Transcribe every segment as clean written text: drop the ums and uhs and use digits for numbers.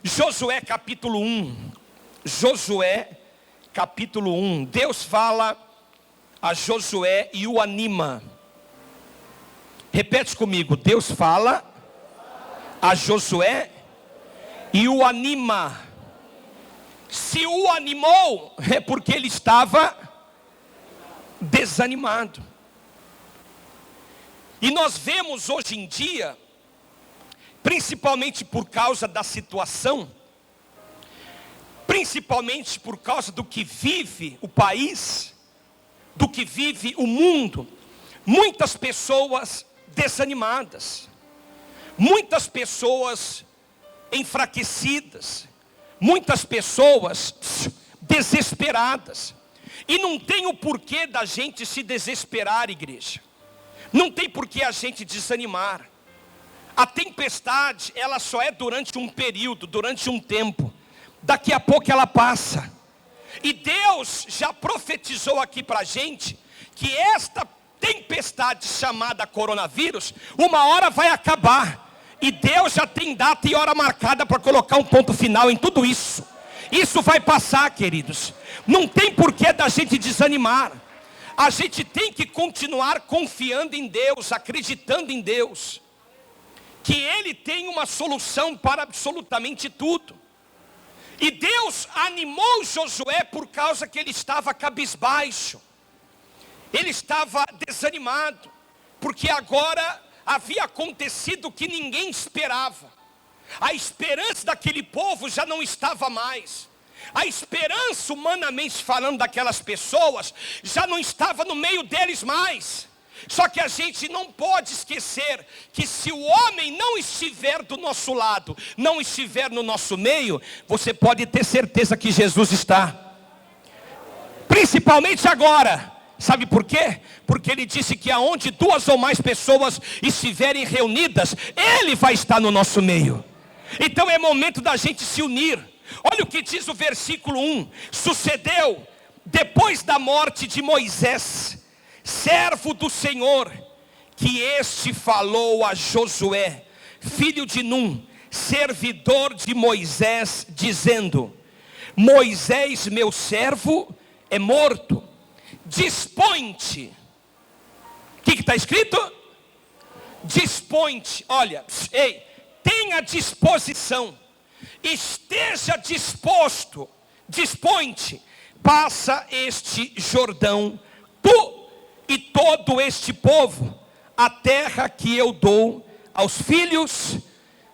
Josué capítulo 1. Josué capítulo 1. Deus fala a Josué e o anima. Repete comigo. Deus fala a Josué e o anima. Se o animou, é porque ele estava desanimado. E nós vemos hoje em dia, principalmente por causa da situação, principalmente por causa do que vive o país, do que vive o mundo, muitas pessoas desanimadas, muitas pessoas enfraquecidas, muitas pessoas desesperadas. E não tem o porquê da gente se desesperar, igreja. Não tem porquê a gente desanimar. A tempestade, ela só é durante um período, durante um tempo. Daqui a pouco ela passa. E Deus já profetizou aqui para a gente que esta tempestade chamada coronavírus, uma hora vai acabar. E Deus já tem data e hora marcada para colocar um ponto final em tudo isso. Isso vai passar, queridos. Não tem porquê da gente desanimar. A gente tem que continuar confiando em Deus, acreditando em Deus, que Ele tem uma solução para absolutamente tudo. E Deus animou Josué por causa que ele estava cabisbaixo. Ele estava desanimado, porque agora havia acontecido o que ninguém esperava. A esperança daquele povo já não estava mais. A esperança, humanamente falando, daquelas pessoas já não estava no meio deles mais. Só que a gente não pode esquecer que se o homem não estiver do nosso lado, não estiver no nosso meio, você pode ter certeza que Jesus está. Principalmente agora. Sabe por quê? Porque ele disse que aonde 2 ou mais pessoas estiverem reunidas, Ele vai estar no nosso meio. Então é momento da gente se unir. Olha o que diz o versículo 1. Sucedeu, depois da morte de Moisés, servo do Senhor, que este falou a Josué, filho de Num, servidor de Moisés, dizendo: Moisés, meu servo, é morto. Dispõe-te. O que está escrito? Dispõe-te. Olha, ei, tenha disposição, esteja disposto, dispõe-te, passa este Jordão, tu e todo este povo, a terra que eu dou aos filhos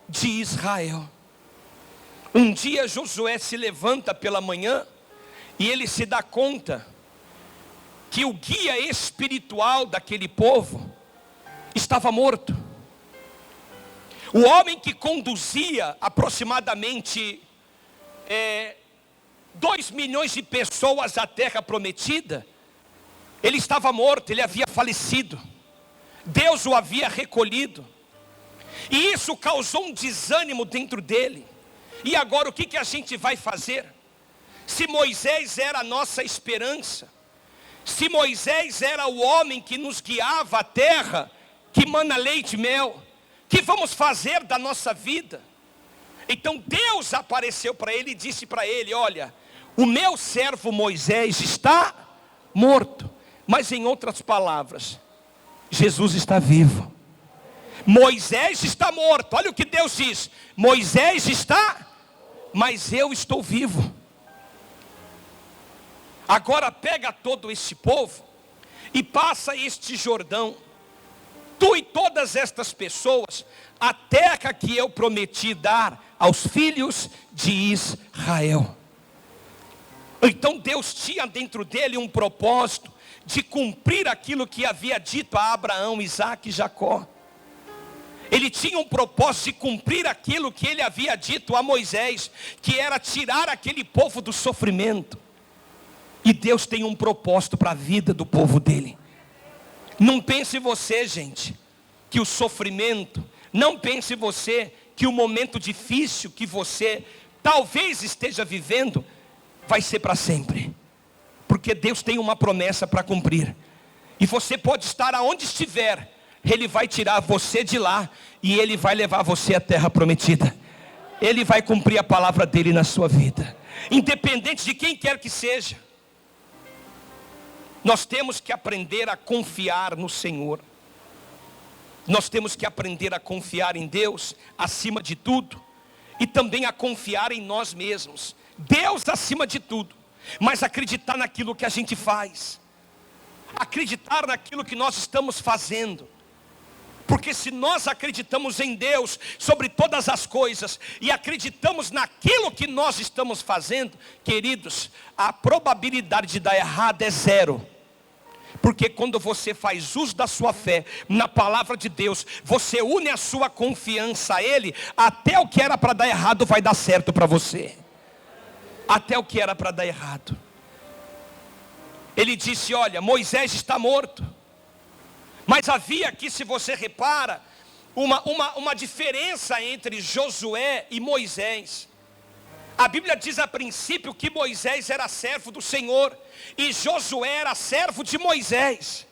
de Israel. Um dia Josué se levanta pela manhã e ele se dá conta que o guia espiritual daquele povo estava morto. O homem que conduzia aproximadamente 2 milhões de pessoas à terra prometida, ele estava morto, ele havia falecido. Deus o havia recolhido. E isso causou um desânimo dentro dele. E agora o que a gente vai fazer? Se Moisés era a nossa esperança, se Moisés era o homem que nos guiava à terra, que mana leite e mel, o que vamos fazer da nossa vida? Então Deus apareceu para ele e disse para ele: olha, o meu servo Moisés está morto. Mas em outras palavras, Jesus está vivo. Moisés está morto. Olha o que Deus diz: Moisés está, mas eu estou vivo. Agora pega todo este povo e passa este Jordão, tu e todas estas pessoas, a terra que eu prometi dar aos filhos de Israel. Então Deus tinha dentro dele um propósito de cumprir aquilo que havia dito a Abraão, Isaque e Jacó. Ele tinha um propósito de cumprir aquilo que ele havia dito a Moisés, que era tirar aquele povo do sofrimento. E Deus tem um propósito para a vida do povo dele. Não pense você, gente, que o sofrimento, não pense você que o momento difícil que você talvez esteja vivendo vai ser para sempre. Porque Deus tem uma promessa para cumprir. E você pode estar aonde estiver, Ele vai tirar você de lá e Ele vai levar você à terra prometida. Ele vai cumprir a palavra dele na sua vida, independente de quem quer que seja. Nós temos que aprender a confiar no Senhor. Nós temos que aprender a confiar em Deus acima de tudo, e também a confiar em nós mesmos. Deus acima de tudo, mas acreditar naquilo que a gente faz, acreditar naquilo que nós estamos fazendo. Porque se nós acreditamos em Deus sobre todas as coisas e acreditamos naquilo que nós estamos fazendo, queridos, a probabilidade de dar errado é zero. Porque quando você faz uso da sua fé na palavra de Deus, você une a sua confiança a Ele, até o que era para dar errado vai dar certo para você. Até o que era para dar errado. Ele disse, olha, Moisés está morto. Mas havia aqui, se você repara, uma diferença entre Josué e Moisés. A Bíblia diz a princípio que Moisés era servo do Senhor e Josué era servo de Moisés.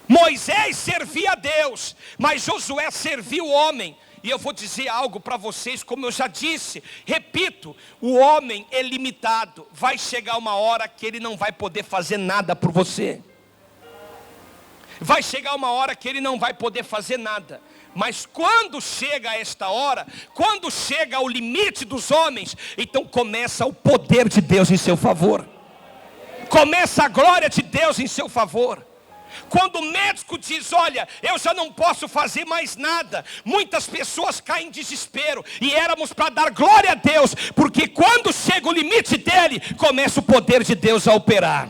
Moisés servia a Deus, mas Josué servia o homem. E eu vou dizer algo para vocês, como eu já disse, repito, o homem é limitado. Vai chegar uma hora que ele não vai poder fazer nada por você. Vai chegar uma hora que ele não vai poder fazer nada. Mas quando chega esta hora, quando chega ao limite dos homens, então começa o poder de Deus em seu favor. Começa a glória de Deus em seu favor. Quando o médico diz, olha, eu já não posso fazer mais nada, muitas pessoas caem em desespero. E éramos para dar glória a Deus, porque quando chega o limite dele, começa o poder de Deus a operar.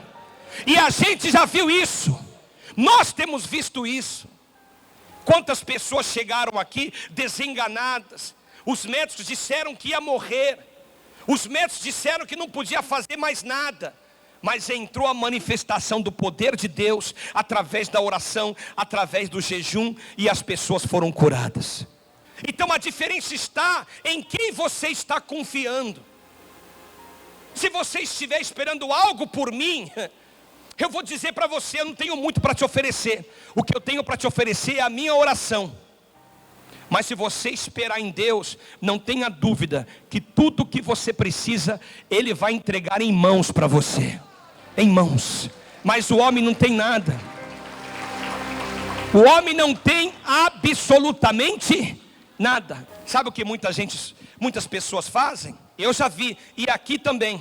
E a gente já viu isso. Nós temos visto isso. Quantas pessoas chegaram aqui desenganadas. Os médicos disseram que ia morrer. Os médicos disseram que não podia fazer mais nada. Mas entrou a manifestação do poder de Deus, através da oração, através do jejum, e as pessoas foram curadas. Então a diferença está em quem você está confiando. Se você estiver esperando algo por mim, eu vou dizer para você, eu não tenho muito para te oferecer. O que eu tenho para te oferecer é a minha oração. Mas se você esperar em Deus, não tenha dúvida que tudo que você precisa, Ele vai entregar em mãos para você. Em mãos. Mas o homem não tem nada. O homem não tem absolutamente nada. Sabe o que muitas pessoas fazem? Eu já vi, e aqui também.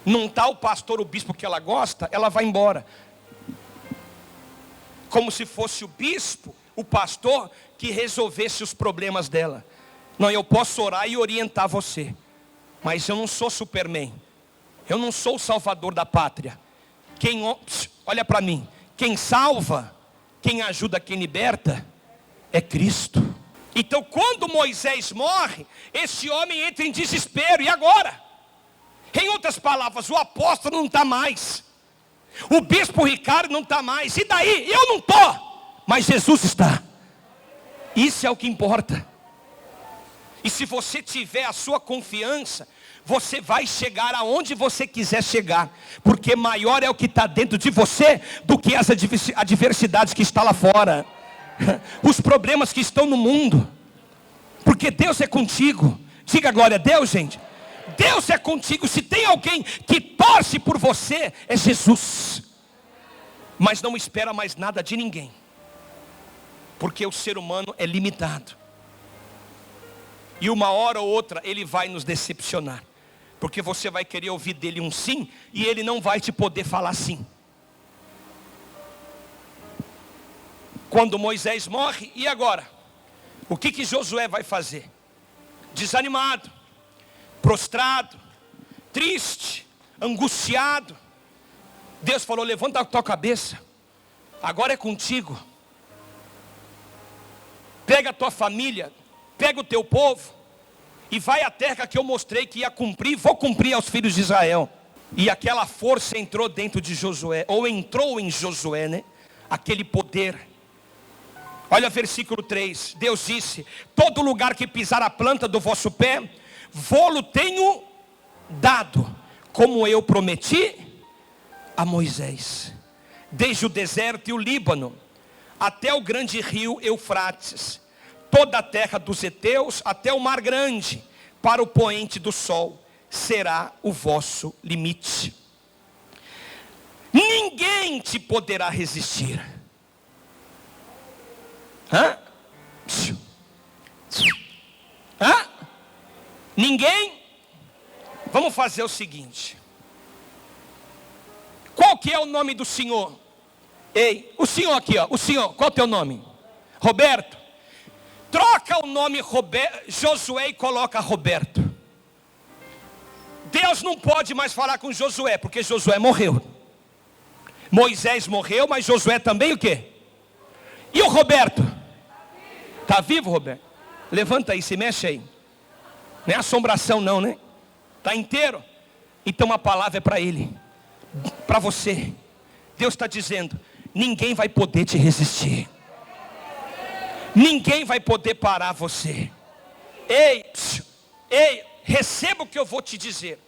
Não está o pastor, o bispo que ela gosta, ela vai embora. Como se fosse o bispo, o pastor, que resolvesse os problemas dela. Não, eu posso orar e orientar você, mas eu não sou Superman. Eu não sou o salvador da pátria. Olha para mim, quem salva, quem ajuda, quem liberta, é Cristo. Então quando Moisés morre, esse homem entra em desespero, e agora? Em outras palavras, o apóstolo não está mais. O bispo Ricardo não está mais. E daí? Eu não estou. Mas Jesus está. Isso é o que importa. E se você tiver a sua confiança, você vai chegar aonde você quiser chegar. Porque maior é o que está dentro de você do que as adversidades que estão lá fora. Os problemas que estão no mundo. Porque Deus é contigo. Diga glória a Deus, gente. Deus é contigo. Se tem alguém que torce por você, é Jesus. Mas não espera mais nada de ninguém, porque o ser humano é limitado. E uma hora ou outra ele vai nos decepcionar, porque você vai querer ouvir dele um sim, e ele não vai te poder falar sim. Quando Moisés morre, e agora? O que Josué vai fazer? Desanimado, prostrado, triste, angustiado. Deus falou, levanta a tua cabeça, agora é contigo. Pega a tua família, pega o teu povo, e vai à terra que eu mostrei que ia cumprir, vou cumprir aos filhos de Israel. E aquela força entrou dentro de Josué, ou entrou em Josué, né? Aquele poder. Olha versículo 3, Deus disse, todo lugar que pisar a planta do vosso pé, vô-lo tenho dado, como eu prometi a Moisés, desde o deserto e o Líbano, até o grande rio Eufrates, toda a terra dos heteus até o mar grande, para o poente do sol, será o vosso limite. Ninguém te poderá resistir. Hã? Hã? Ninguém? Vamos fazer o seguinte. Qual que é o nome do senhor? Ei, o senhor aqui, ó. O senhor, qual é o teu nome? Roberto. Troca o nome Josué e coloca Roberto. Deus não pode mais falar com Josué, porque Josué morreu. Moisés morreu, mas Josué também o quê? E o Roberto? Está vivo, Roberto? Levanta aí, se mexe aí. Não é assombração não, né? Está inteiro? Então a palavra é para ele, para você. Deus está dizendo, ninguém vai poder te resistir. Ninguém vai poder parar você. Ei, receba o que eu vou te dizer.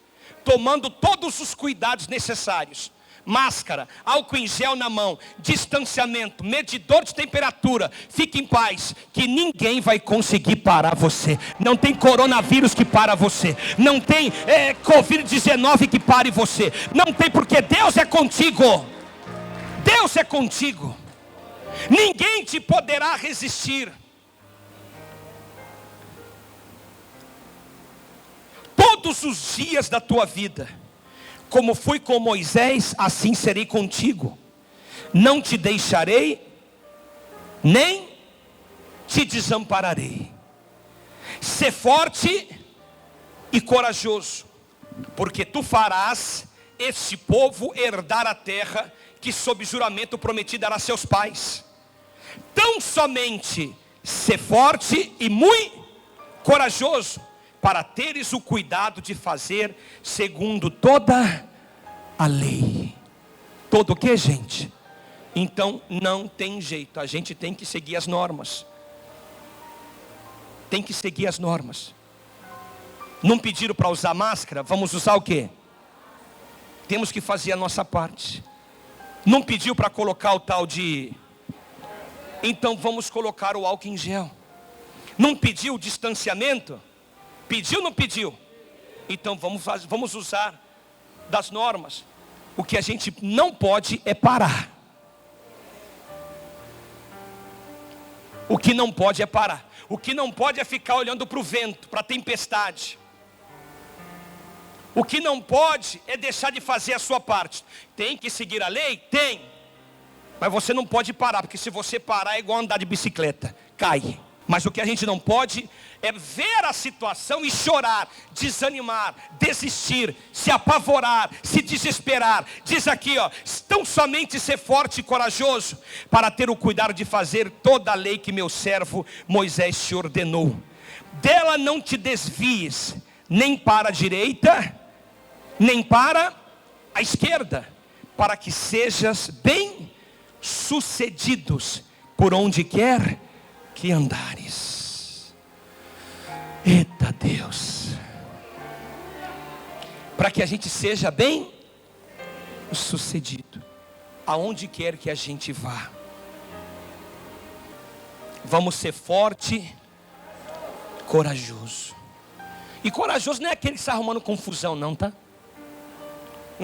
Tomando todos os cuidados necessários. Máscara, álcool em gel na mão, distanciamento, medidor de temperatura. Fique em paz, que ninguém vai conseguir parar você. Não tem coronavírus que para você. Não tem Covid-19 que pare você. Não tem, porque Deus é contigo. Deus é contigo. Ninguém te poderá resistir. Todos os dias da tua vida, como fui com Moisés, assim serei contigo. Não te deixarei, nem te desampararei. Sê forte e corajoso, porque tu farás este povo herdar a terra que sob juramento prometi dar a seus pais. Tão somente sê forte e muito corajoso, para teres o cuidado de fazer segundo toda a lei. Todo o que, gente? Então não tem jeito, a gente tem que seguir as normas. Tem que seguir as normas. Não pediram para usar máscara, vamos usar o quê? Temos que fazer a nossa parte. Não pediu para colocar o tal de... Então vamos colocar o álcool em gel. Não pediu o distanciamento? Pediu ou não pediu? Então vamos usar das normas. O que a gente não pode é parar. O que não pode é parar. O que não pode é ficar olhando para o vento, para a tempestade. O que não pode é deixar de fazer a sua parte. Tem que seguir a lei? Tem. Mas você não pode parar, porque se você parar é igual andar de bicicleta, cai. Mas o que a gente não pode é ver a situação e chorar, desanimar, desistir, se apavorar, se desesperar. Diz aqui, ó, tão somente ser forte e corajoso, para ter o cuidado de fazer toda a lei que meu servo Moisés te ordenou. Dela não te desvies, nem para a direita, nem para a esquerda, para que sejas bem sucedidos por onde quer que andares. Eita Deus. Para que a gente seja bem sucedido aonde quer que a gente vá. Vamos ser forte, corajoso. E corajoso não é aquele que está arrumando confusão não, tá?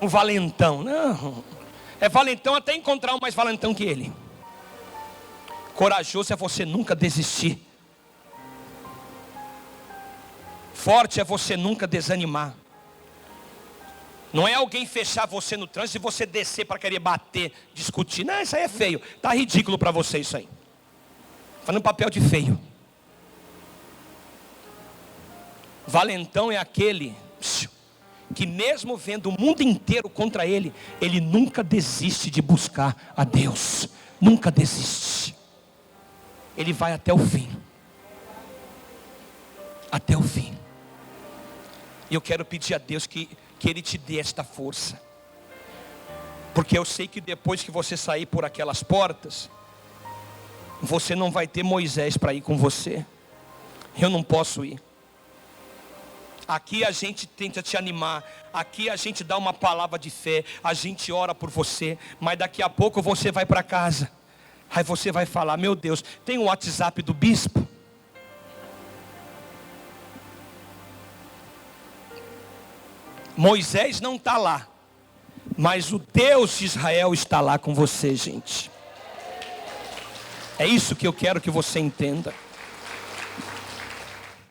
Um valentão, não. É valentão até encontrar um mais valentão que ele. Corajoso é você nunca desistir. Forte é você nunca desanimar. Não é alguém fechar você no trânsito e você descer para querer bater, discutir. Não, isso aí é feio. Está ridículo para você isso aí. Falando papel de feio. Valentão é aquele que mesmo vendo o mundo inteiro contra ele, ele nunca desiste de buscar a Deus. Nunca desiste. Ele vai até o fim. Até o fim. E eu quero pedir a Deus que Ele te dê esta força. Porque eu sei que depois que você sair por aquelas portas, você não vai ter Moisés para ir com você. Eu não posso ir. Aqui a gente tenta te animar. Aqui a gente dá uma palavra de fé. A gente ora por você. Mas daqui a pouco você vai para casa. Aí você vai falar, meu Deus, tem o WhatsApp do bispo? Moisés não está lá, mas o Deus de Israel está lá com você, gente. É isso que eu quero que você entenda.